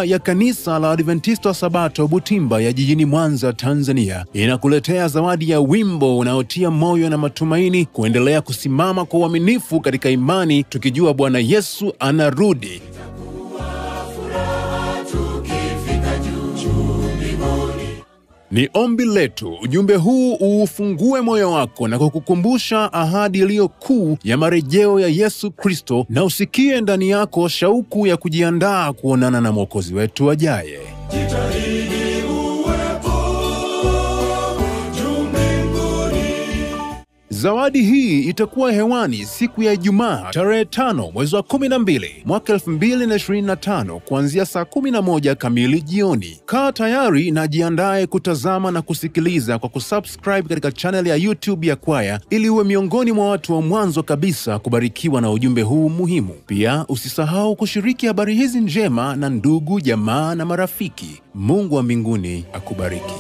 Kwaya ya Kanisa la Adventista wa Sabato Butimba ya jijini Mwanza, Tanzania inakuletea zawadi ya wimbo unaotia moyo na matumaini kuendelea kusimama kwa uaminifu katika imani, tukijua Bwana Yesu anarudi. Ni ombi letu ujumbe huu ufungue moyo wako na kukukumbusha ahadi iliyo kuu ya marejeo ya Yesu Kristo, na usikie ndani yako shauku ya kujiandaa kuonana na Mwokozi wetu ajaye. Jitahidi uwepo juu mbinguni. Zawadi hii itakuwa hewani siku ya Ijumaa tarehe 5 mwezi wa 12 mwaka 2025 kuanzia saa 11 kamili jioni. Kaa tayari na jiandae kutazama na kusikiliza kwa kusubscribe katika channel ya YouTube ya kwaya ili uwe miongoni mwa watu wa mwanzo kabisa kubarikiwa na ujumbe huu muhimu. Pia usisahau kushiriki habari hizi njema na ndugu, jamaa na marafiki. Mungu wa mbinguni akubariki.